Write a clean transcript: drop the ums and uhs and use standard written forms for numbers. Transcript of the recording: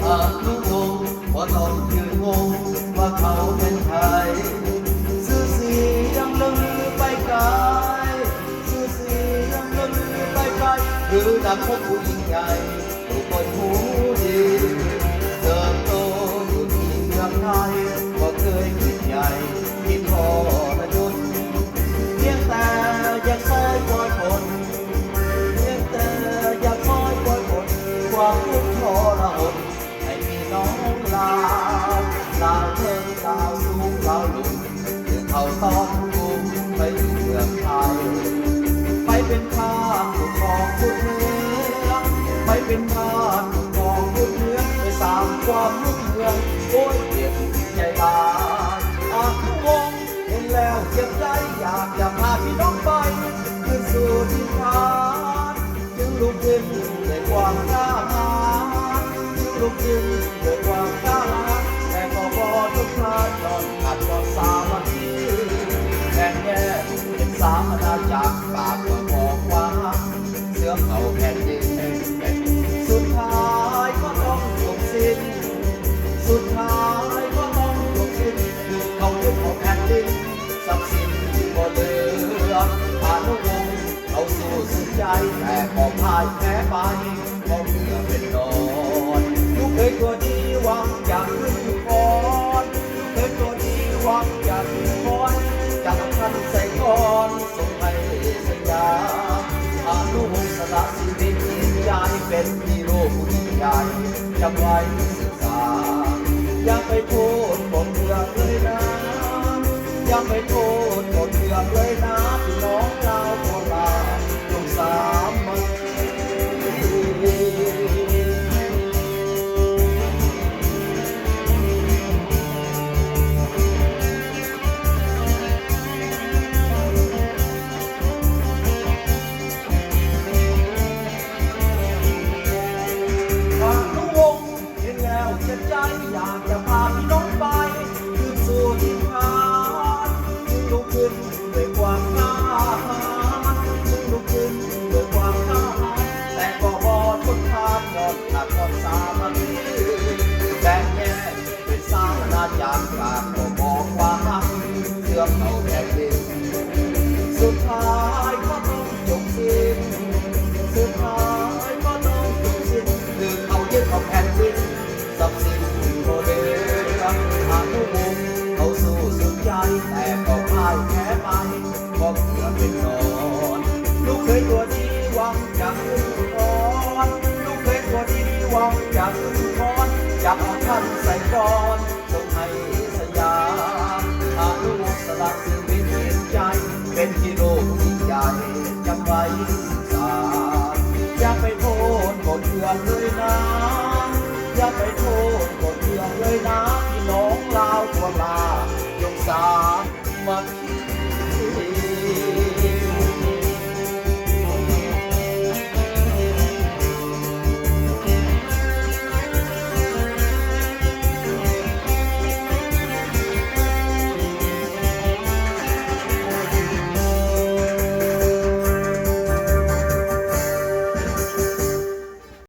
อานุวงศ์ว่าต้องยืนงงว่าเขาเป็นใครชื่อเสียงลือไปไกลชื่อเสียงลือไปไกลหรือดังของผู้ยิ่งใหญ่ทุกคนหูดีเติบโตอยู่ที่เมืองไทยว่าเคยคิดใหญ่ที่พอระยุนเพียงแต่อยากซอยคอยคนเพียงแต่อยากซอยคอยคนความทุกข์ทรหดให้มีน้องลาเทิงดาวสูงดาวลุ่มเดินเข้าตอนกุมไปอยู่เมืองไทยไปเป็นข้าผู้ครองผู้เนื้อไปเป็นข้าผู้ครองผู้เนื้อไปสร้างความรุ่งเรืองโอ้ยเจ็บใจตายอานุวงศ์เห็นแล้วเจ็บใจอยากจะพาพี่น้องไปขึ้นสู่ที่ฐานจึงลุกขึ้นด้วยความกล้าหาญลุกขึ้นด้วยความกล้าหาญแต่ก็บ่ทุกพลาดนอนขัดนอนสามัคคีแบ่งแยกเป็นสามอาณาจักรปากก็บอกว่าเสื่อมเขาแผ่นดินสุดท้ายก็ต้องจบสิ้นสุดท้ายก็ต้องจบสิ้นคือเขายึดของแผ่นดินทรัพย์สินบ่เหลืออานุวงศ์เขาสู้สุดใจแต่ก็พ่ายแพ้ไปเพราะเมื่อเป็นนอนลูกเคยตัวดีหวังอยากขึ้นก่อนลูกเคยตัวดีหวังอยากขึ้นก่อนจากท่านใส่ก่อนส่งให้สยามอานุวงศ์สละชีวิตจิตใจเป็นฮีโร่ผู้ยิ่งใหญ่จำไว้ศึกษาอย่าไปโทษบนเรือเลยนะอย่าไปโทษบนเรือเลยนะพี่น้องชาวโคราชลงสามมือเจ็บใจอยากจะพาพี่น้องไปขึ้นสู่ที่ฐานลุกขึ้นด้วยความกล้าหาญลุกขึ้นด้วยความกล้าหาญแต่ก็บ่ทนทานหมดหนักหมดสามัคคีแบ่งแยกเป็นสามอาณาจักรปากก็บอกว่าเสื่อมเขาแผ่นดินสุดท้ายก็ต้องจบสิ้นสุดท้ายก็ต้องจบสิ้นคือเขายึดของแผ่นดินทรัพย์สินโมเดลอานุวงศ์เขาสู้สุดใจแต่ก็พ่ายแพ้ไปเพราะเกือบเป็นนอนลูกเคยตัวดีหวังอยากขึ้นก่อนลูกเคยตัวดีหวังอยากขึ้นก่อนอยากเอาท่านใส่ก่อนส่งให้สยามอานุวงศ์สละชีวิตจิตใจเป็นฮีโร่ยิ่งใหญ่จำไว้ศึกษาอย่าไปโทษบนเรือเลยนะอย่าไปโทษบนเรือเลยนะพี่น้องลาวทั่วลายกสามัคคี